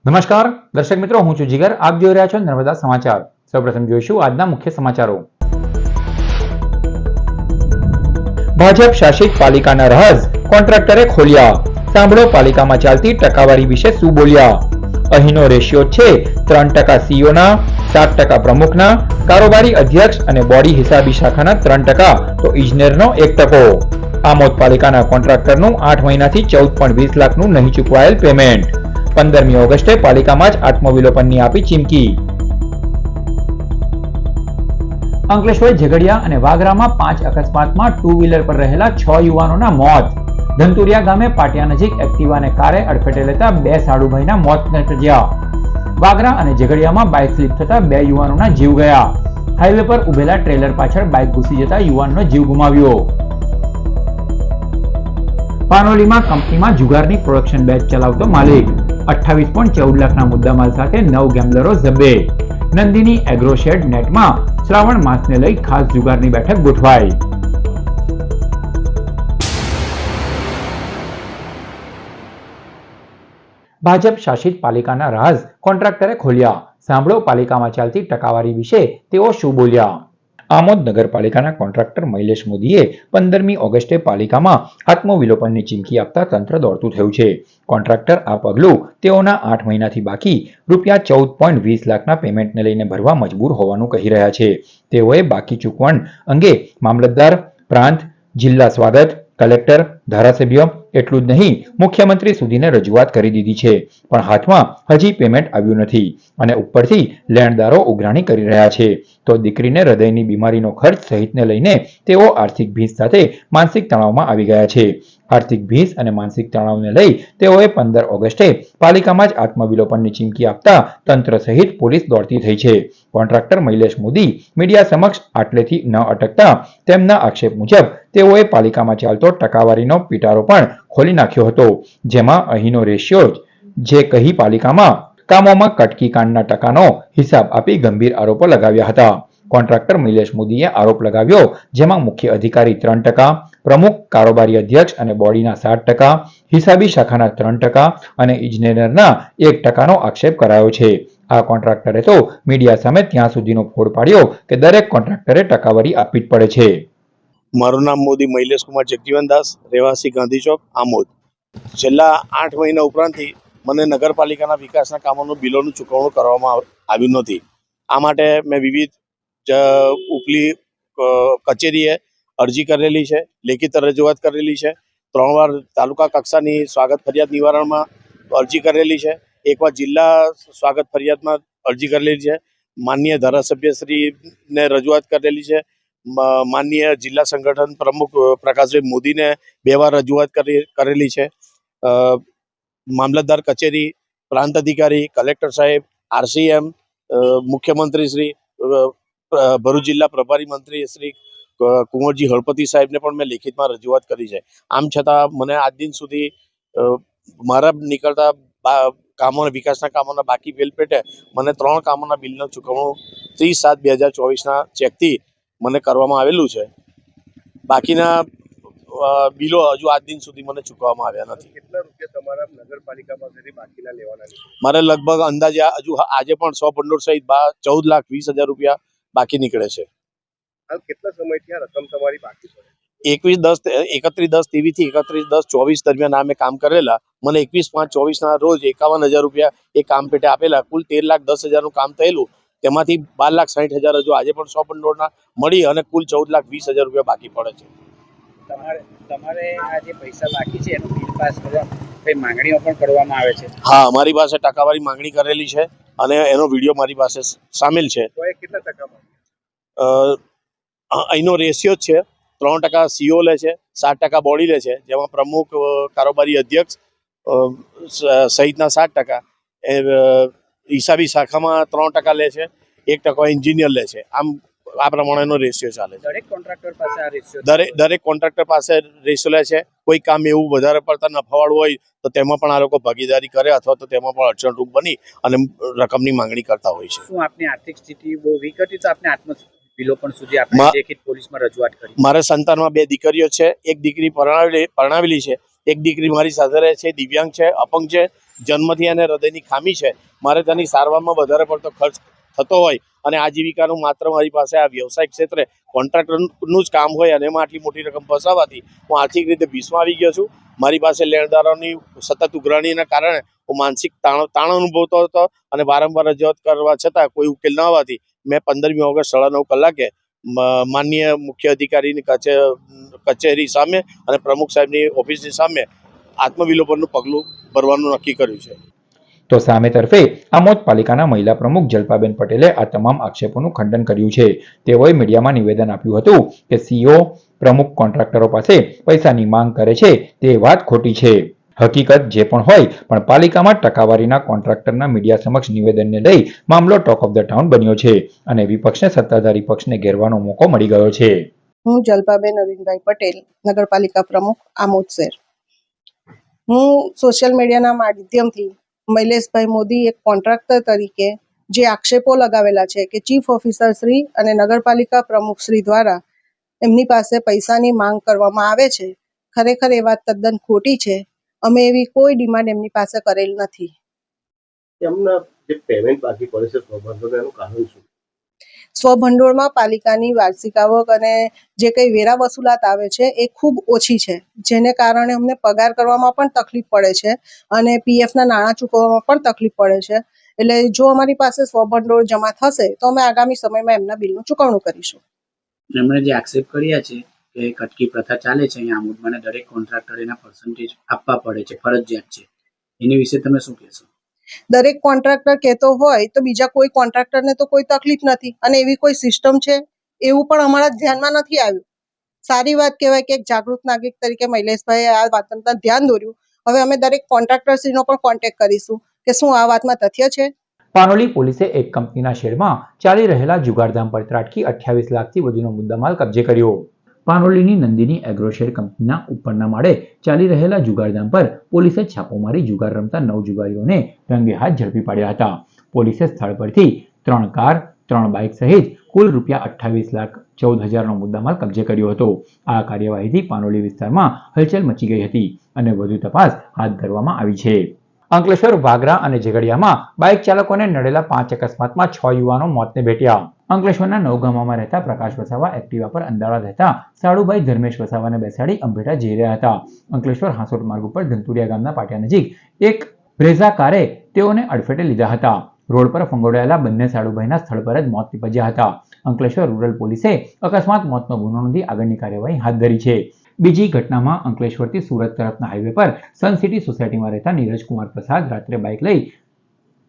નમસ્કાર દર્શક મિત્રો, હું છું જીગર. આપ જોઈ રહ્યા છો નર્મદા સમાચાર. સૌપ્રથમ જોઈશું આજના મુખ્ય સમાચારો. ભાજપ શાસિત પાલિકાના રાજ કોન્ટ્રાક્ટરે ખોલ્યા. સાંભળો પાલિકામાં ચાલતી ટકાવારી વિશે શું બોલ્યા. અહીંનો રેશિયો છે 3% સીઓના, 7% પ્રમુખના, કારોબારી અધ્યક્ષ અને બોડી હિસાબી શાખાના 3%, તો ઇજનેરનો 1%. આમોદ પાલિકાના કોન્ટ્રાક્ટરનું 8 મહિનાથી 14.20 લાખનું નહીં ચૂકવાયેલ પેમેન્ટ. 15મી ઓગસ્ટે પાલિકામાં જ આત્મવિલોપનની આપી ચીમકી. અંકલેશ્વર, ઝઘડિયા અને વાગરામાં 5 અકસ્માતમાં 2 વ્હીલર પર રહેલા 6 યુવાનોના મોત. ધનતુરિયા ગામે પાટિયા નજીક એક્ટિવાને કારે અડફેટે લેતા 2 સાડુભાઈના મોત નિપજ્યા. વાગરા અને ઝઘડિયામાં બાઇક સ્લીપ થતા 2 યુવાનોના જીવ ગયા. હાઈવે પર ઉભેલા ટ્રેલર પાછળ બાઇક ઘૂસી જતા યુવાનનો જીવ ગુમાવ્યો. પાનોલીમાં કંપનીમાં જુગારની પ્રોડક્શન બેચ ચલાવતો માલિક. 28.14 લાખના મુદ્દામાલ સાથે 9 ગેમ્બલરો ઝબ્બે. નંદિની એગ્રોશેડ નેટમાં શ્રાવણ માસને લઈ ખાસ જુગારની બેઠક ગોઠવાઈ. ભાજપ શાસિત પાલિકાના રાજ કોન્ટ્રાક્ટરે ખોલ્યા. સાંભળો પાલિકામાં ચાલતી ટકાવારી વિશે તેઓ શું બોલ્યા. આમોદ નગરપાલિકાના કોન્ટ્રાક્ટર મૈલેશ મોદીએ 15મી ઓગસ્ટે પાલિકામાં આત્મવિલોપનની ચીમકી આપતા તંત્ર દોડતું થયું છે. કોન્ટ્રાક્ટર આ પગલું તેઓના 8 મહિનાથી બાકી રૂપિયા 14.20 લાખના પેમેન્ટને લઈને ભરવા મજબૂર હોવાનું કહી રહ્યા છે. તેઓએ બાકી ચૂકવણ અંગે મામલતદાર, પ્રાંત, જિલ્લા સ્વાગત, કલેક્ટર, ધારાસભ્ય, એટલું જ નહીં મુખ્યમંત્રી સુધીને રજૂઆત કરી દીધી છે, પણ હાથમાં હજી પેમેન્ટ આવ્યું નથી અને ઉપરથી લેણદારો ઉઘરાણી કરી રહ્યા છે. તો દીકરીને હૃદયની બીમારીનો ખર્ચ સહિતને લઈને તેઓ આર્થિક ભીંસ સાથે માનસિક તણાવમાં આવી ગયા છે. આર્થિક ભીંસ અને માનસિક તણાવને લઈ તેઓએ 15 ઓગસ્ટે પાલિકામાં જ આત્મવિલોપનની ચીમકી આપતા તંત્ર સહિત પોલીસ દોડતી થઈ છે. કોન્ટ્રાક્ટર મૈલેશ મોદી મીડિયા સમક્ષ આટલેથી ન અટકતા તેમના આક્ષેપ મુજબ તેઓએ પાલિકામાં ચાલતો ટકાવારીનો પિટારો પણ ખોલી નાખ્યો હતો, જેમાં અહીંનો રેશિયો જે કહી પાલિકામાં કામોમાં કટકી કાંડના ટકાનો હિસાબ આપી ગંભીર આરોપો લગાવ્યા હતા. કોન્ટ્રાક્ટર મૈલેશ મોદીએ આરોપ લગાવ્યો, જેમાં મુખ્ય અધિકારી 3%, પ્રમુખ, કારોબારી અધ્યક્ષ અને બોડીના 7%, હિસાબી શાખાના 3% અને ઇજનેરના 1%નો આક્ષેપ કરાયો છે. આ કોન્ટ્રાક્ટરે તો મીડિયા સામે ત્યાં સુધીનો ફોડ પાડ્યો કે દરેક કોન્ટ્રાક્ટરે ટકાવારી આપવી જ પડે છે. મારું નામ મોદી મૈલેશ કુમાર જગજીવનદાસ, રહેવાસી ગાંધી ચોક, આમોદ. છેલ્લા 8 મહિના ઉપરાંતથી મને નગરપાલિકાના વિકાસના કામોનું બિલોનું ચૂકવણું કરવામાં આવ્યું નથી. આ માટે મેં વિવિધ ઉપલી કચેરીએ અરજી કરેલી છે, લેખિત રજૂઆત કરેલી છે. 3 વાર તાલુકા કક્ષાની સ્વાગત ફરિયાદ નિવારણમાં અરજી કરેલી છે. એકવાર જિલ્લા સ્વાગત ફરિયાદમાં અરજી કરેલી છે. માનનીય ધારાસભ્યશ્રીને રજૂઆત કરેલી છે. માનનીય જિલ્લા સંગઠન પ્રમુખ પ્રકાશભાઈ મોદીને 2 વાર રજૂઆત કરેલી છે. મામલતદાર કચેરી, પ્રાંત અધિકારી, કલેક્ટર સાહેબ, આરસીએમ, મુખ્યમંત્રી શ્રી, ભરૂચ જિલ્લા પ્રભારી મંત્રી શ્રી કુંવરજી હળપતિ સાહેબને પણ મેં લેખિતમાં રજૂઆત કરી છે. આમ છતાં મને આજ દિન સુધી મારા નીકળતા કામોના વિકાસના કામોના બાકી બિલ પેટે મને 3 કામોના બિલનું ચૂકવણું 30/7/2024ના ચેકથી મને કરવામાં આવેલું છે. બાકીના બિલો હજુ આજ દિન સુધી મને ચૂકવવામાં આવ્યા નથી. કેટલા રૂપિયા તમારા નગરપાલિકા પાસેથી બાકીના લેવાના છે? મારે લગભગ અંદાજે હજુ આજે પણ 100 ભંડોળ સહિત 14,20,000 રૂપિયા બાકી નીકળે છે. હાલ કેટલા સમયથી આ રકમ તમારી બાકી છે? 31/10/23 થી 31/10/24 દરમિયાન આ મેં કામ કરેલા. મને 21/5/24ના રોજ 51,000 રૂપિયા એ કામ પેટે આપેલા. કુલ 13,10,000નું કામ થયેલું, તેમાંથી 12,60,000 હજુ આજે પણ 100 ભંડોળના મળી અને કુલ 14,20,000 રૂપિયા બાકી પડે છે. તમારે આ જે પૈસા બાકી છે એનું બિલ પાસ કરવા કઈ માંગણીઓ પણ કરવામાં આવે છે? હા, મારી પાસે ટકાવારી માંગણી કરેલી છે અને એનો વિડીયો મારી પાસે સામેલ છે. કેટલા ટકા? અહીંનો રેશિયો છે 3% સીઓ લે છે, 7% બોડી લે છે, જેમાં પ્રમુખ, કારોબારી અધ્યક્ષ સહિતના 7%, હિસાબી શાખામાં 3% લે છે, 1% એન્જિનિયર લે છે. આમ આ પ્રમાણેનો રેશિયો ચાલે છે. દરેક કોન્ટ્રાક્ટર પાસે આ રેશિયો દરેક કોન્ટ્રાક્ટર પાસે રેશિયો લે છે. કોઈ કામ એવું વધારે પડતા નફાવાળું હોય તો તેમાં પણ આ લોકો ભાગીદારી કરે અથવા તો તેમાં પણ અડચણરૂપ બની અને રકમની માંગણી કરતા હોય છે. શું આપની આર્થિક સ્થિતિ બહુ વીક હતી તો આપને આત્મવિલોપન સુધી આપણે લેખિત પોલીસમાં રજૂઆત કરી? મારે સંતાનમાં 2 દીકરીઓ છે. એક દીકરી પરણાવેલી છે, એક દીકરી મારી સાથે રહે છે, દિવ્યાંગ છે, અપંગ છે, જન્મથી એને હૃદયની ખામી છે, મારે તેની સારવારમાં વધારે પડતો ખર્ચ થતો હોય અને આજીવિકાનું માત્ર મારી પાસે આ વ્યવસાયિક ક્ષેત્રે કોન્ટ્રાક્ટરનું જ કામ હોય અને એમાં આટલી મોટી રકમ ફસાવાથી હું આર્થિક રીતે ભીસમાં આવી ગયો છું. મારી પાસે લેણદારોની સતત ઉઘરાણીના કારણે હું માનસિક તાણ અનુભવતો હતો અને વારંવાર રજૂઆત કરવા છતાં કોઈ ઉકેલ ન આવવાથી મેં 15મી ઓગસ્ટ 9:30 કલાકે માનનીય મુખ્ય અધિકારીની કચેરી સામે અને પ્રમુખ સાહેબની ઓફિસની સામે આત્મવિલોપનનું પગલું ભરવાનું નક્કી કર્યું છે. તો સામે તરફે આમોદ પાલિકાના મહિલા પ્રમુખ જલ્પાબેન પટેલે આ તમામ આક્ષેપોનું ખંડન કર્યું છે. તેઓએ મીડિયામાં નિવેદન આપ્યું હતું કે સીઓ પ્રમુખ કોન્ટ્રાક્ટરો પાસે પૈસાની માંગ કરે છે તે વાત ખોટી છે. હકીકત જે પણ હોય, પણ પાલિકામાં ટકાવારીના કોન્ટ્રાક્ટરના મીડિયા સમક્ષ નિવેદનને લઈ મામલો ટોક ઓફ ધ ટાઉન બન્યો છે અને વિપક્ષને સત્તાધારી પક્ષને ઘેરવાનો મોકો મળી ગયો છે. હું જલ્પાબેન અરવિંદભાઈ પટેલ, નગરપાલિકા પ્રમુખ, આમોદ શહેર. હું સોશિયલ મીડિયાના માધ્યમથી મૈલેશભાઈ મોદી એક કોન્ટ્રાક્ટર તરીકે જે આક્ષેપો લગાવેલા છે કે ચીફ ઓફિસર શ્રી અને નગરપાલિકા પ્રમુખ શ્રી દ્વારા એમની પાસે પૈસાની માંગ કરવામાં આવે છે, ખરેખર એ વાત તદ્દન ખોટી છે. અમે એવી કોઈ ડિમાન્ડ એમની પાસે કરેલ નથી. એમના જે પેમેન્ટ બાકી પડે છે સ્વભંડોળ, એનું કારણ શું? સ્વભંડોળમાં પાલિકાની વાર્ષિક આવક અને જે કંઈ વેરા વસૂલાત આવે છે એ ખૂબ ઓછી છે, જેને કારણે અમને પગાર કરવામાં પણ તકલીફ પડે છે અને પીએફના નાણાં ચૂકવવામાં પણ તકલીફ પડે છે. એટલે જો અમારી પાસે સ્વભંડોળ જમા થશે તો અમે આગામી સમયમાં એમના બિલનું ચૂકવણું કરીશું. એમણે જે આક્ષેપ કર્યા છે કે કટકી પ્રથા ચાલે છે અહીંયા આમોદમાં અને દરેક કોન્ટ્રાક્ટર એના પર્સન્ટેજ આપવા પડે છે, ફરજિયાત છે, એની વિશે તમે શું કહેશો? દરેક કોન્ટ્રાક્ટર કહેતો હોય તો બીજા કોઈ કોન્ટ્રાક્ટરને તો કોઈ તકલીફ નથી અને એવી કોઈ સિસ્ટમ છે એવું પણ અમારા ધ્યાનમાં નથી આવ્યું. સારી વાત કહેવાય કે એક જાગૃત નાગરિક તરીકે મૈલેશભાઈએ આ વાતનું ધ્યાન દોર્યું. હવે અમે દરેક કોન્ટ્રાક્ટરશ્રીનો પણ કોન્ટેક્ટ કરીશું કે શું આ વાતમાં તથ્ય છે. પાનોલી પોલીસે એક કંપનીના શેડમાં ચાલી રહેલા જુગારધામ પર ત્રાટકી 28 લાખથી વધુનો મુદ્દામાલ કબજે કર્યો. પાનોલીની નંદિની એગ્રોશેડ કંપનીના ઉપરના માળે ચાલી રહેલા જુગારધામ પર પોલીસે છાપો મારી જુગાર રમતા 9 જુગારીઓને રંગે હાથ ઝડપી પાડ્યા હતા. પોલીસે સ્થળ પરથી 3 કાર, 3 બાઇક સહિત કુલ ₹28,14,000નો મુદ્દામાલ કબજે કર્યો હતો. આ કાર્યવાહીથી પાનોલી વિસ્તારમાં હલચલ મચી ગઈ હતી અને વધુ તપાસ હાથ ધરવામાં આવી છે. અંકલેશ્વર, વાગરા અને ઝઘડિયામાં બાઇક ચાલકોને નડેલા 5 અકસ્માતમાં 6 યુવાનો મોતને ભેટ્યા. અંકલેશ્વરના નવગામામાં રહેતા પ્રકાશ વસાવા એક્ટિવા પર અંદાળા રહેતા સાડુભાઈ ધર્મેશ વસાવાને બેસાડી અંભેટા જઈ રહ્યા હતા. અંકલેશ્વર હાંસોટ માર્ગ ઉપર ધંતુરિયા ગામના પાટિયા નજીક એક બ્રેઝા કારે તેઓને અડફેટે લીધા હતા. રોડ પર ફંગોળાયેલા બંને સાડુભાઈના સ્થળ પર જ મોત નીપજ્યા હતા. અંકલેશ્વર રૂરલ પોલીસે અકસ્માત મોતનો ગુનો નોંધી આગળની કાર્યવાહી હાથ ધરી છે. બીજી ઘટનામાં અંકલેશ્વરથી સુરત તરફના હાઈવે પર સન સિટી સોસાયટીમાં રહેતા નીરજ કુમાર પ્રસાદ રાત્રે બાઇક લઈ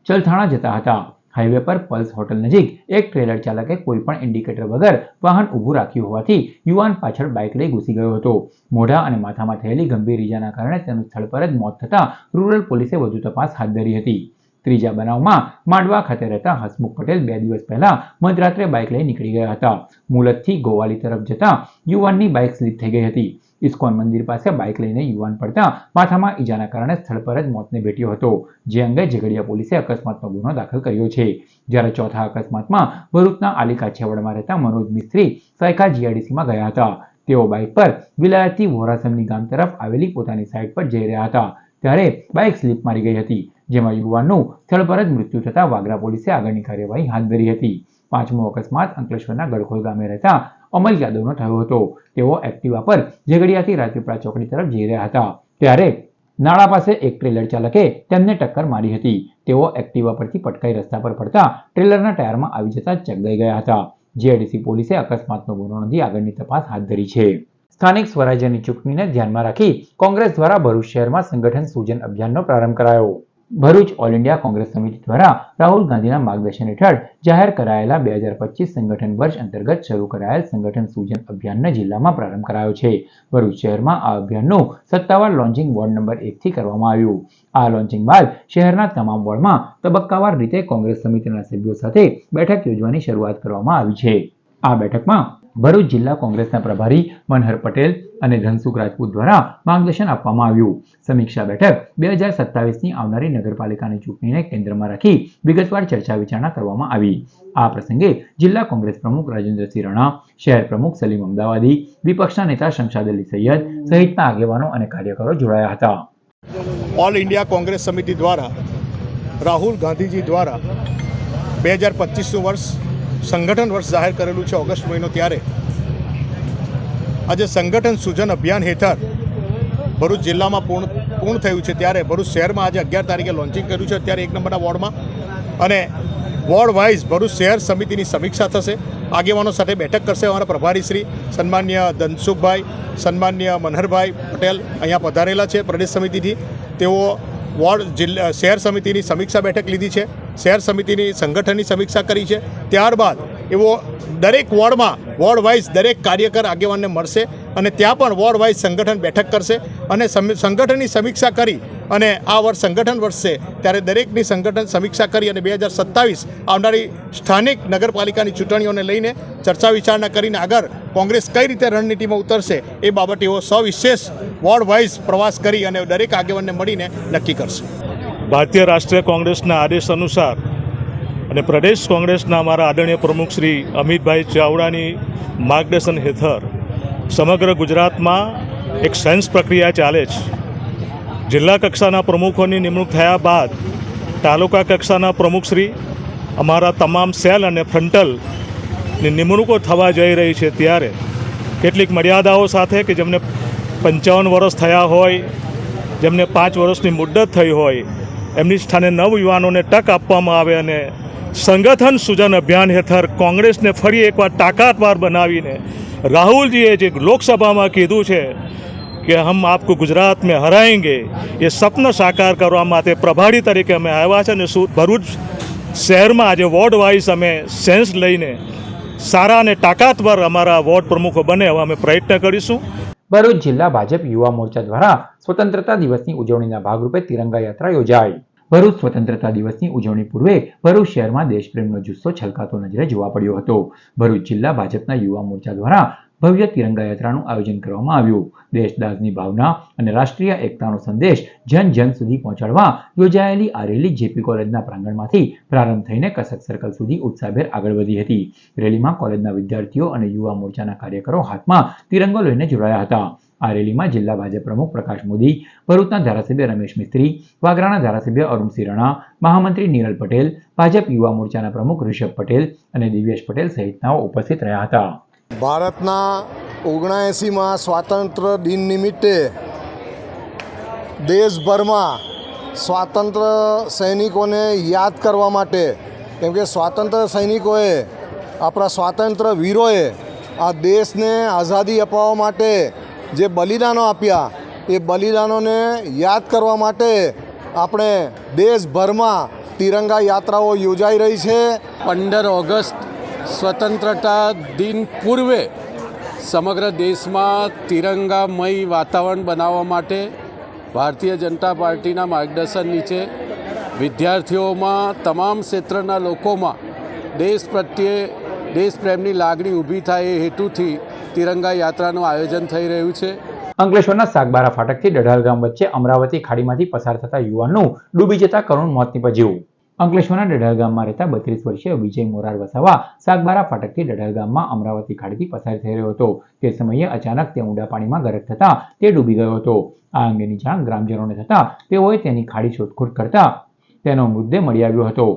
ચલથાણા જતા હતા. હાઈવે પર પલ્સ હોટલ નજીક એક ટ્રેલર ચાલકે કોઈપણ ઇન્ડિકેટર વગર વાહન ઊભું રાખ્યું હોવાથી યુવાન પાછળ બાઇક લઈ ઘૂસી ગયો હતો. મોઢા અને માથામાં થયેલી ગંભીર ઈજાના કારણે તેનું સ્થળ પર જ મોત થતાં રૂરલ પોલીસે વધુ તપાસ હાથ ધરી હતી. ત્રીજા બનાવમાં માંડવા ખાતે રહેતા હસમુખ પટેલ 2 દિવસ પહેલા મધરાત્રે બાઇક લઈ નીકળી ગયા હતા. મુલતથી ગોવાલી તરફ જતા યુવાનની બાઇક સ્લીપ થઈ ગઈ હતી. ઇસ્કોન મંદિર પાસે બાઇક લઈને યુવાન પડતા માથામાં ઈજાના કારણે સ્થળ પર જ મોતને ભેટ્યો હતો. જે અંગે ઝઘડિયા પોલીસે અકસ્માતનો ગુનો દાખલ કર્યો છે. જ્યારે ચોથા અકસ્માતમાં ભરૂચના આલી કાછિયાવાડમાં રહેતા મનોજ મિસ્ત્રી સાયકા જીઆઈડીસીમાં ગયા હતા. તેઓ બાઇક પર વિલાયતથી વોરાસમની ગામ તરફ આવેલી પોતાની સાઇટ પર જઈ રહ્યા હતા ત્યારે બાઇક સ્લીપ મારી ગઈ હતી, જેમાં યુવાનનું સ્થળ પર જ મૃત્યુ થતાં વાગરા પોલીસે આગળની કાર્યવાહી હાથ ધરી હતી. પાંચમો અકસ્માત અંકલેશ્વરના ગડખોલ ગામે રહેતા અમલ યાદવનો થયો હતો. તેઓ એક્ટિવા પર ઝઘડિયાથી રાજપીપળા ચોકડી તરફ જઈ રહ્યા હતા ત્યારે નાળા પાસે એક ટ્રેલર ચાલકે તેમને ટક્કર મારી હતી. તેઓ એક્ટિવા પરથી પટકાઈ રસ્તા પર પડતા ટ્રેલરના ટાયરમાં આવી જતા ચગદાઈ ગયા હતા. જીઆઈડીસી પોલીસે અકસ્માતનો ગુનો નોંધી આગળની તપાસ હાથ ધરી છે. સ્થાનિક સ્વરાજ્યની ચૂંટણીને ધ્યાનમાં રાખી કોંગ્રેસ દ્વારા ભરૂચ શહેરમાં સંગઠન સૂજન અભિયાનનો પ્રારંભ કરાયો. ભરૂચ ઓલ ઇન્ડિયા કોંગ્રેસ સમિતિ દ્વારા રાહુલ ગાંધીના માર્ગદર્શન હેઠળ જાહેર કરાયેલા 2025 સંગઠન વર્ષ અંતર્ગત શરૂ કરાયેલ સંગઠન સૂજન અભિયાનને જિલ્લામાં પ્રારંભ કરાયો છે. ભરૂચ શહેરમાં આ અભિયાનનું સત્તાવાર લોન્ચિંગ વોર્ડ નંબર 1થી કરવામાં આવ્યું. આ લોન્ચિંગ બાદ શહેરના તમામ વોર્ડમાં તબક્કાવાર રીતે કોંગ્રેસ સમિતિના સભ્યો સાથે બેઠક યોજવાની શરૂઆત કરવામાં આવી છે. આ બેઠકમાં ભરૂચ જિલ્લા કોંગ્રેસના પ્રભારી મનહર પટેલ અને ધનસુખ રાજપૂત દ્વારા માર્ગદર્શન આપવામાં આવ્યું. સમીક્ષા બેઠક 2027ની આવનારી નગરપાલિકાની ચૂંટણીને કેન્દ્રમાં રાખી વિગતવાર ચર્ચા વિચારણા કરવામાં આવી. આ પ્રસંગે જિલ્લા કોંગ્રેસ પ્રમુખ રાજેન્દ્રસિંહ રણા, શહેર પ્રમુખ સલીમ અમદાવાદી, વિપક્ષના નેતા શમશાદ અલી સૈયદ સહિતના આગેવાનો અને કાર્યકરો જોડાયા હતા. ઓલ ઇન્ડિયા કોંગ્રેસ સમિતિ દ્વારા રાહુલ ગાંધીજી દ્વારા 2025નું વર્ષ સંગઠન વર્ષ જાહેર કરેલું છે ઓગસ્ટ મહિનો, ત્યારે આજે સંગઠન સૂજન અભિયાન હેઠળ ભરૂચ જિલ્લામાં પૂર્ણ થયું છે, ત્યારે ભરૂચ શહેરમાં આજે 11 તારીખે લોન્ચિંગ કર્યું છે. અત્યારે 1 નંબરના વોર્ડમાં અને વોર્ડ વાઇઝ ભરૂચ શહેર સમિતિની સમીક્ષા થશે. આગેવાનો સાથે બેઠક કરશે અમારા પ્રભારી શ્રી સન્માન્ય ધનસુખભાઈ, સન્માન્ય મનહરભાઈ પટેલ અહીંયા પધારેલા છે પ્રદેશ સમિતિથી. તેઓ શહેર સમિતિની સમીક્ષા બેઠક લીધી છે, શહેર સમિતિની સંગઠનની સમીક્ષા કરી છે. ત્યારબાદ એવો દરેક વોર્ડમાં વોર્ડ વાઇઝ દરેક કાર્યકર આગેવાનને મળશે અને ત્યાં પણ વોર્ડ વાઇઝ સંગઠન બેઠક કરશે અને સંગઠનની સમીક્ષા કરી અને આ વર્ષ સંગઠન વર્ષ છે ત્યારે દરેકની સંગઠન સમીક્ષા કરી અને 2027 આવનારી સ્થાનિક નગરપાલિકાની ચૂંટણીઓને લઈને ચર્ચા વિચારણા કરીને આગળ કોંગ્રેસ કઈ રીતે રણનીતિમાં ઉતરશે એ બાબતે એવો સવિશેષ વોર્ડ વાઇઝ પ્રવાસ કરી અને દરેક આગેવાનને મળીને નક્કી કરશે. ભારતીય રાષ્ટ્રીય કોંગ્રેસના આદેશ અનુસાર અને પ્રદેશ કોંગ્રેસના અમારા આદરણીય પ્રમુખ શ્રી અમિતભાઈ ચાવડાની માર્ગદર્શન હેઠળ સમગ્ર ગુજરાતમાં એક સેન્સ પ્રક્રિયા ચાલે છે. જિલ્લા કક્ષાના પ્રમુખોની નિમણૂક થયા બાદ તાલુકા કક્ષાના પ્રમુખશ્રી, અમારા તમામ સેલ અને ફ્રન્ટલની નિમણૂકો થવા જઈ રહી છે, ત્યારે કેટલીક મર્યાદાઓ સાથે કે જેમને 55 વર્ષ થયા હોય, જેમને 5 વર્ષની મુદ્દત થઈ હોય, એમની સ્થાને નવયુવાનોને તક આપવામાં આવે અને સંગઠન સૂજન અભિયાન હેઠળ કોંગ્રેસને ફરી એકવાર તાકાતવાર બનાવીને રાહુલજીએ જે લોકસભામાં કીધું છે કે હમ આપકો ગુજરાત મેં હરાएंगे, એ સપના સાકાર કરવા માટે પ્રભારી તરીકે અમે આવ્યા છે અને ભરૂચ શહેરમાં આજે વોર્ડ વાઇઝ અમે સેન્સ લઈને સારા અને તાકાતવાર અમારા વોર્ડ પ્રમુખો બને એવા અમે પ્રયત્ન કરીશું. ભરૂચ જિલ્લા ભાજપ યુવા મોરચા દ્વારા સ્વતંત્રતા દિવસની ઉજવણીના ભાગરૂપે તિરંગા યાત્રા યોજાઈ. ભરૂચ સ્વતંત્રતા દિવસની ઉજવણી પૂર્વે ભરૂચ શહેરમાં દેશપ્રેમનો જુસ્સો છલકાતો નજરે જોવા પડ્યો હતો. ભરૂચ જિલ્લા ભાજપના યુવા મોરચા દ્વારા ભવ્ય તિરંગા યાત્રાનું આયોજન કરવામાં આવ્યું. દેશદાસની ભાવના અને રાષ્ટ્રીય એકતાનો સંદેશ જન જન સુધી પહોંચાડવા યોજાયેલી આ રેલી જેપી કોલેજના પ્રાંગણમાંથી પ્રારંભ થઈને કસક સર્કલ સુધી ઉત્સાહભેર આગળ વધી હતી. રેલીમાં કોલેજના વિદ્યાર્થીઓ અને યુવા મોરચાના કાર્યકરો હાથમાં તિરંગો લઈને જોડાયા હતા. આ રેલીમાં જિલ્લા ભાજપ પ્રમુખ પ્રકાશ મોદી, ભરૂચના ધારાસભ્ય રમેશ મિસ્ત્રી, વાગરાના ધારાસભ્ય અરુણસિંહ રણા, મહામંત્રી નિરલ પટેલ, ભાજપ યુવા મોરચાના પ્રમુખ ઋષભ પટેલ અને દિવ્યેશ પટેલ સહિતનાઓ ઉપસ્થિત રહ્યા હતા. ભારતના 79માં સ્વાતંત્ર્ય દિન નિમિત્તે દેશભરમાં સ્વાતંત્ર્ય સૈનિકોને યાદ કરવા માટે, કેમ કે સ્વાતંત્ર્ય સૈનિકોએ, આપણા સ્વાતંત્ર્ય વીરોએ આ દેશને આઝાદી અપાવવા માટે જે બલિદાનો આપ્યા, એ બલિદાનોને યાદ કરવા માટે આપણે દેશભરમાં તિરંગા યાત્રાઓ યોજાઈ રહી છે. 15 ઓગસ્ટ સ્વતંત્રતા દિન પૂર્વે સમગ્ર દેશમાં તિરંગામય વાતાવરણ બનાવવા માટે ભારતીય જનતા પાર્ટીના માર્ગદર્શન નીચે વિદ્યાર્થીઓમાં, તમામ ક્ષેત્રના લોકોમાં દેશ પ્રત્યે દેશપ્રેમની લાગણી ઊભી થાય એ હેતુથી તિરંગા યાત્રાનું આયોજન થઈ રહ્યું છે. અંકલેશ્વરના સાગબારા ફાટકથી ડઢાલ ગામ વચ્ચે અમરાવતી ખાડીમાંથી પસાર થતા યુવાનનું ડૂબી જતા કરુણ મોત નીપજ્યું. અંકલેશ્વરના ડઢાલ ગામમાં રહેતા 32 વર્ષીય વિજય મોરાર વસાવા સાગબારા ફાટકથી ડઢાલ ગામમાં અમરાવતી ખાડીથી પસાર થઈ રહ્યો હતો. તે સમયે અચાનક તે ઊંડા પાણીમાં ગરક થતા તે ડૂબી ગયો હતો. આ અંગેની જાણ ગ્રામજનોને થતા તેઓએ તેની ખાડી શોધખોળ કરતા તેનો મૃતદેહ મળી આવ્યો હતો.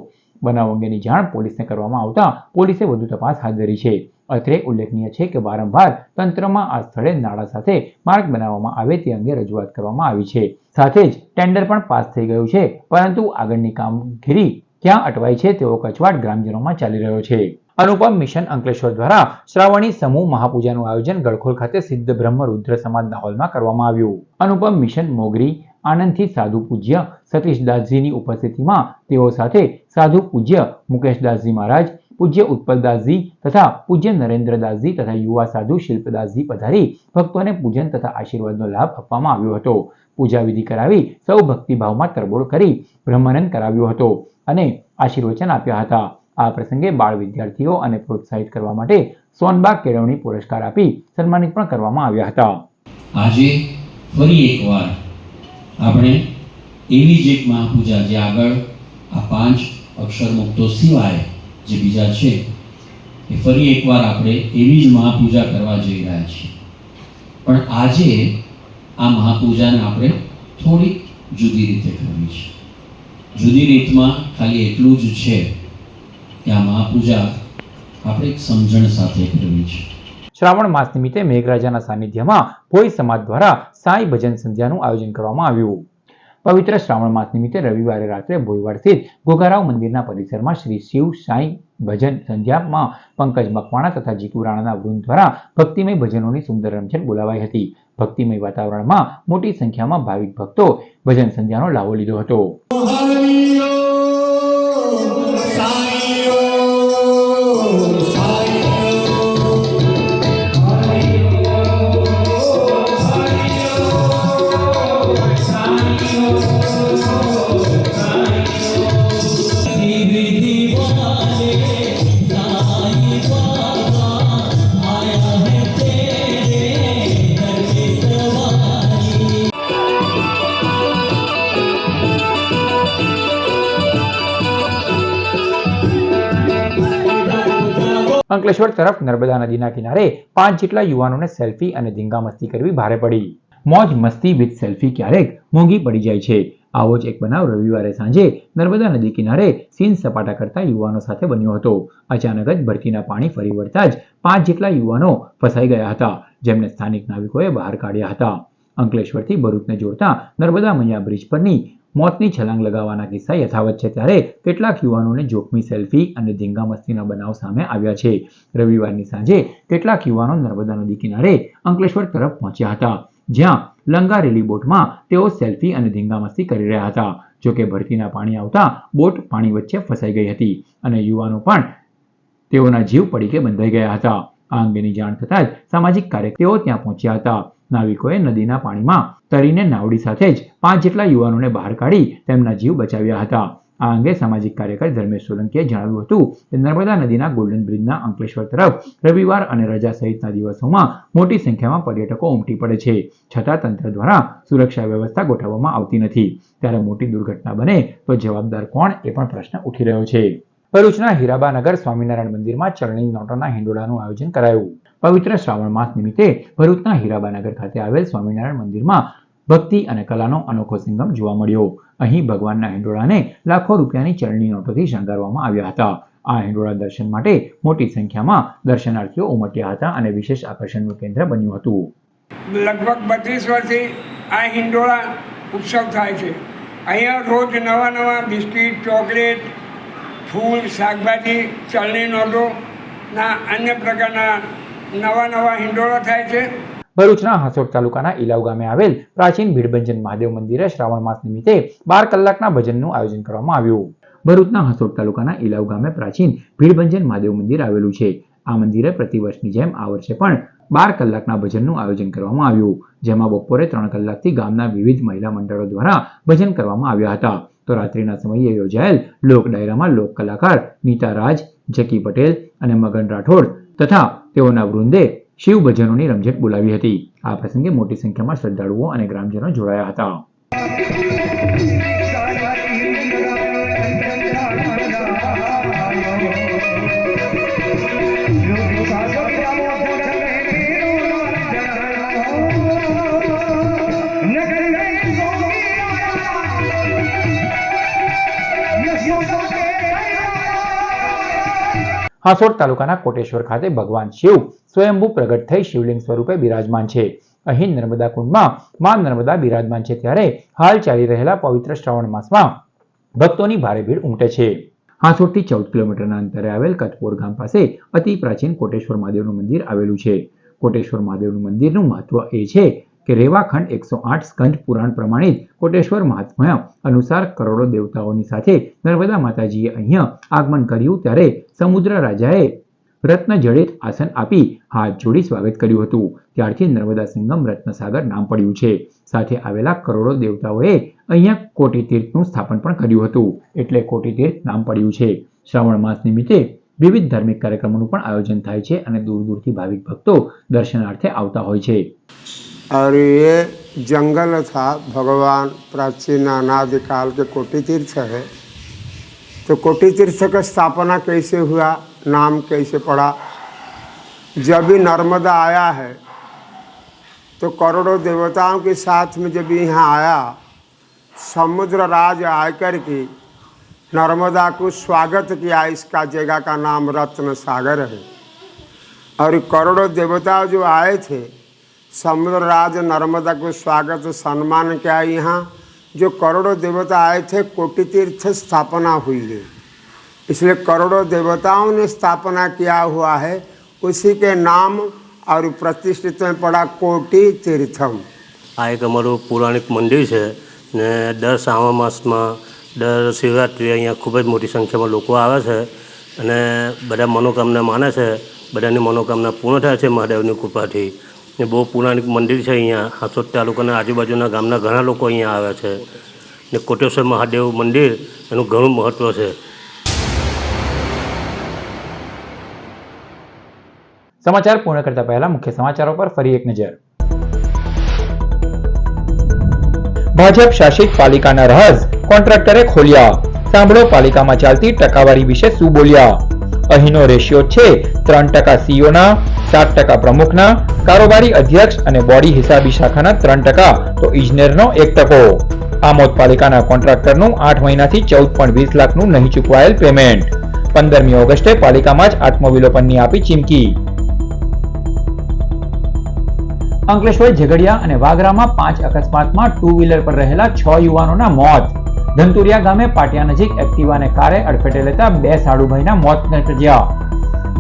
બનાવ અંગેની જાણ પોલીસને કરવામાં આવતા પોલીસે વધુ તપાસ હાથ ધરી છે. અત્રે ઉલ્લેખનીય છે કે વારંવાર તંત્રમાં આ સ્થળે નાળા સાથે માર્ગ બનાવવામાં આવે તે અંગે રજૂઆત કરવામાં આવી છે. સાથે જ ટેન્ડર પણ પાસ થઈ ગયું છે, પરંતુ આગળની કામગીરી ક્યાં અટવાઈ છે તેવો કચવાટ ગ્રામજનોમાં ચાલી રહ્યો છે. અનુપમ મિશન અંકલેશ્વર દ્વારા શ્રાવણી સમૂહ મહાપૂજાનું આયોજન ગળખોલ ખાતે સિદ્ધ બ્રહ્મ રુદ્ર સમાજના હોલમાં કરવામાં આવ્યું. અનુપમ મિશન મોગરી આનંદથી સાધુ પૂજ્ય સતીશદાસજીની ઉપસ્થિતિમાં તેઓ સાથે સાધુ પૂજ્ય મુકેશદાસજી મહારાજ, પૂજ્ય ઉત્પલદાસજી તથા પૂજ્ય નરેન્દ્રદાસજી તથા યુવા સાધુ શિલ્પદાસજી પધારી ભક્તોને પૂજન તથા આશીર્વાદનો લાભ આપવામાં આવ્યો હતો. પૂજા વિધિ કરાવી સૌ ભક્તિભાવમાં તરબોળ કરી બ્રહ્માનંદ કરાવ્યો હતો અને આશીર્વચન આપ્યા હતા. આ પ્રસંગે બાળ વિદ્યાર્થીઓ અને પ્રોત્સાહિત કરવા માટે સોનબાગ કેળવણી પુરસ્કાર આપી સન્માનિત પણ કરવામાં આવ્યા હતા. આજે ફરી એકવાર આપણે એવી જ એક મહાપૂજા, જે આગળ આ 5 અક્ષર મુક્તો સિવાય જે બીજા છે, એ ફરી એકવાર આપણે એવી જ મહાપૂજા કરવા જઈ રહ્યા છીએ. પણ આજે આ મહાપૂજાને આપણે થોડીક જુદી રીતે કરવી છે. જુદી રીતમાં ખાલી એટલું જ છે કે આ મહાપૂજા આપણે એક સમજણ સાથે કરવી છે. શ્રાવણ માસ નિમિત્તે મેઘરાજાના સાનિધ્યમાં ભોઈ સમાજ દ્વારા સાંઈ ભજન સંધ્યાનું આયોજન કરવામાં આવ્યું. પવિત્ર શ્રાવણ માસ નિમિત્તે રવિવારે રાત્રે ભોઈવાડ સ્થિત ઘોઘારાવ મંદિરના પરિસરમાં શ્રી શિવ સાંઈ ભજન સંધ્યામાં પંકજ મકવાણા તથા જીતુ રાણાના વૃંદ દ્વારા ભક્તિમય ભજનોની સુંદર રમઝટ બોલાવાઈ હતી. ભક્તિમય વાતાવરણમાં મોટી સંખ્યામાં ભાવિક ભક્તો ભજન સંધ્યાનો લાભો લીધો હતો. અંકલેશ્વર તરફ નર્મદા નદીના કિનારે 5 જેટલા યુવાનોને સેલ્ફી અને ધીંગામસ્તી કરવી ભારે પડી. મોજ મસ્તી વિથ સેલ્ફી ક્યારેક મોંઘી પડી જાય છે. આવો જ એક બનાવ રવિવારે સાંજે નર્મદા નદી કિનારે સીન સપાટા કરતા યુવાનો સાથે બન્યો હતો. અચાનક જ ભરતીના પાણી ફરી વળતા જ 5 જેટલા યુવાનો ફસાઈ ગયા હતા, જેમને સ્થાનિક નાવિકોએ બહાર કાઢ્યા હતા. અંકલેશ્વરથી ભરૂચને જોડતા નર્મદા મૈયા બ્રિજ પરની મોતની છલાંગ લગાવવાના કિસ્સા યથાવત છે, ત્યારે કેટલાક યુવાનોને જોખમી સેલ્ફી અને ધીંગામસ્તીના બનાવ સામે આવ્યા છે. રવિવારની સાંજે કેટલાક યુવાનો નર્મદા નદી કિનારે અંકલેશ્વર તરફ પહોંચ્યા હતા, જ્યાં લંગારેલી બોટમાં તેઓ સેલ્ફી અને ધીંગામસ્તી કરી રહ્યા હતા. જોકે ભરતીના પાણી આવતા બોટ પાણી વચ્ચે ફસાઈ ગઈ હતી અને યુવાનો પણ તેઓના જીવ પડીકે બંધાઈ ગયા હતા. આ અંગેની જાણ થતાં જ સામાજિક કાર્યકરો ત્યાં પહોંચ્યા હતા. નાવિકોએ નદીના પાણીમાં તરીને નાવડી સાથે જ 5 જેટલા યુવાનોને બહાર કાઢી તેમના જીવ બચાવ્યા હતા. આ અંગે સામાજિક કાર્યકર ધર્મેશ સોલંકીએ જણાવ્યું હતું કે નર્મદા નદીના ગોલ્ડન બ્રિજના અંકલેશ્વર તરફ રવિવાર અને રજા સહિતના દિવસોમાં મોટી સંખ્યામાં પર્યટકો ઉમટી પડે છે, છતાં તંત્ર દ્વારા સુરક્ષા વ્યવસ્થા ગોઠવવામાં આવતી નથી. ત્યારે મોટી દુર્ઘટના બને તો જવાબદાર કોણ, એ પણ પ્રશ્ન ઉઠી રહ્યો છે. ભરૂચના હીરાબાનગર સ્વામિનારાયણ મંદિરમાં ચલણી નોટોના હિંડોળાનું આયોજન કરાયું. પવિત્ર શ્રાવણ માસ નિમિત્તે ભરૂચના હીરાબાનગર ખાતે આવેલ સ્વામિનારાયણ મંદિરમાં ભક્તિ અને કલાનો અનોખો સંગમ જોવા મળ્યો. અહીં ભગવાનના હિંડોળાને લાખો રૂપિયાની ચલણી નોટોથી શણગારવામાં આવ્યા હતા. આ હિંડોળા દર્શન માટે મોટી સંખ્યામાં દર્શનાર્થીઓ ઉમટ્યા હતા અને વિશેષ આકર્ષણનું કેન્દ્ર બન્યું હતું. લગભગ 32 વર્ષથી આ હિંડોળા ઉત્સવ થાય છે. અહીંયા રોજ નવા નવા બિસ્કીટ, ચોકલેટ, ફૂલ, શાકભાજી, ચલણી નોટોના અન્ય પ્રકારના નવા હિંડોળા થાય છે. ભરૂચના હાંસોટ તાલુકાના ઇલાવ ગામે આવેલ પ્રાચીન ભીડભંજન મહાદેવ મંદિરે શ્રાવણ માસ નિમિત્તે 12 કલાકના ભજનનું આયોજન કરવામાં આવ્યું. ભરૂચના હાંસોટ તાલુકાના ઇલાવ ગામે પ્રાચીન ભીડભંજન મહાદેવ મંદિર આવેલું છે. આ મંદિરે પ્રતિવર્ષની જેમ આ વર્ષે પણ 12 કલાકના ભજનનું આયોજન કરવામાં આવ્યું, જેમાં બપોરે 3 કલાકથી ગામના વિવિધ મહિલા મંડળો દ્વારા ભજન કરવામાં આવ્યા હતા. તો રાત્રિના સમયે યોજાયેલ લોક ડાયરામાં લોક કલાકાર નીતા રાજ, જકી પટેલ અને મગન રાઠોડ તથા તેઓના વૃંદે શિવ ભજનોની રમઝટ બોલાવી હતી. આ પ્રસંગે મોટી સંખ્યામાં શ્રદ્ધાળુઓ અને ગ્રામજનો જોડાયા હતા. હાંસોટ તાલુકાના કોટેશ્વર ખાતે ભગવાન શિવ સ્વયંભૂ પ્રગટ થઈ શિવલિંગ સ્વરૂપે બિરાજમાન છે. અહીં નર્મદા કુંડમાં માં નર્મદા બિરાજમાન છે, ત્યારે હાલ ચાલી રહેલા પવિત્ર શ્રાવણ માસમાં ભક્તોની ભારે ભીડ ઉમટે છે. હાંસોટથી 14 કિલોમીટરના અંતરે આવેલ કતપોર ગામ પાસે અતિ પ્રાચીન કોટેશ્વર મહાદેવનું મંદિર આવેલું છે. કોટેશ્વર મહાદેવનું મંદિરનું મહત્વ એ છે કે રેવાખંડ 108 સ્કંદ પુરાણ પ્રમાણિત કોટેશ્વર મહાત્મ્ય અનુસાર કરોડો દેવતાઓની સાથે નર્મદા માતાજીએ અહીંયા આગમન કર્યું, ત્યારે સમુદ્ર રાજાએ રત્ન જડિત આસન આપી હાથ જોડી સ્વાગત કર્યું હતું. ત્યારથી નર્મદા સંગમ રત્નસાગર નામ પડ્યું છે. સાથે આવેલા કરોડો દેવતાઓએ અહીંયા કોટી તીર્થનું સ્થાપન પણ કર્યું હતું, એટલે કોટી તીર્થ નામ પડ્યું છે. શ્રાવણ માસ નિમિત્તે વિવિધ ધાર્મિક કાર્યક્રમોનું પણ આયોજन થાય છે અને दूर दूरથી ભાવિક ભક્તો દર્શનાર્થે આવતા હોય છે. और ये जंगल था, भगवान प्राचीन अनादिकाल के कोटि तीर्थ है। तो कोटि तीर्थ का स्थापना कैसे हुआ, नाम कैसे पड़ा, जब भी नर्मदा आया है तो करोड़ों देवताओं के साथ में जब यहाँ आया समुद्र राज आकर के नर्मदा को स्वागत किया। इसका जगह का नाम रत्न सागर है। और करोड़ों देवता जो आए थे, समुद्र राज नर्मदा को स्वागत सम्मान किया। यहाँ जो करोड़ों देवता आए थे, कोटि तीर्थ स्थापना हुई है, इसलिए करोड़ों देवताओं ने स्थापना किया हुआ है। उसी के नाम और प्रतिष्ठित में पड़ा कोटि तीर्थम। આ એક અમારું પૌરાણિક મંદિર છે ને દર શ્રાવણ માસમાં દર શિવરાત્રિએ અહીંયા ખૂબ જ મોટી સંખ્યામાં લોકો આવે છે અને બધા મનોકામના માને છે, બધાની મનોકામના પૂર્ણ થાય છે મહાદેવની કૃપાથી। ને બહુ પૌરાણિક મંદિર છે અહીંયા। હાંસોદ તાલુકાના આજુબાજુના ગામના ઘણા લોકો અહીંયા આવે છે ને કોટેશ્વર મહાદેવ મંદિર એનું ઘણું મહત્ત્વ છે। સમાચાર પૂર્ણ કરતા પહેલા મુખ્ય સમાચારો પર ફરી એક નજર। ભાજપ શાસિત પાલિકાના રાજ કોન્ટ્રાક્ટરે ખોલ્યા। સાંભળો પાલિકામાં ચાલતી ટકાવારી વિશે શું બોલ્યા। અહીંનો રેશિયો છે 3% સીઓના, 7% પ્રમુખના, કારોબારી અધ્યક્ષ અને બોડી હિસાબી શાખાના 3%, તો ઇજનેરનો 1%। આમોદ પાલિકાના કોન્ટ્રાક્ટરનું 8 મહિનાથી 14.20 લાખનું નહીં ચૂકવાયેલ પેમેન્ટ। 15મી ઓગસ્ટે પાલિકામાં જ આત્મવિલોપનની આપી ચીમકી। અંકલેશ્વર ઝઘડિયા અને વાગરામાં 5 અકસ્માતમાં 2 વ્હીલર પર રહેલા 6 યુવાનોના મોત। ધનતુરિયા ગામે પાટિયા નજીક એક્ટિવાને કારે અડફેટે લેતા 2 સાડુભાઈના મોત નીપજ્યા।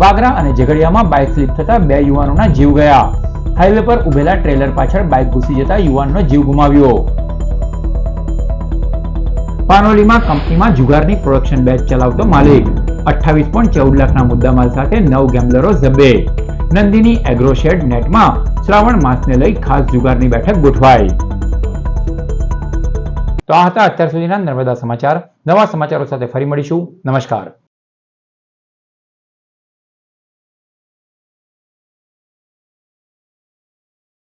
વાગરા અને ઝઘડિયામાં બાઇક સ્લીપ થતા 2 યુવાનોના જીવ ગયા। હાઈવે પર ઉભેલા ટ્રેલર પાછળ બાઇક ઘૂસી જતા યુવાનનો જીવ ગુમાવ્યો। પાનોલીમાં કંપનીમાં જુગારની પ્રોડક્શન બેચ ચલાવતો માલિક 28.14 લાખના મુદ્દામાલ સાથે 9 ગેમ્બલરો ઝબ્બે। નંદિની એગ્રો શેડ નેટમાં શ્રાવણ માસને લઈ ખાસ જુગારની બેઠક ગોઠવાઈ। તો આ હતા અત્યાર સુધીના નર્મદા સમાચાર। નવા સમાચારો સાથે ફરી મળીશું। નમસ્કાર।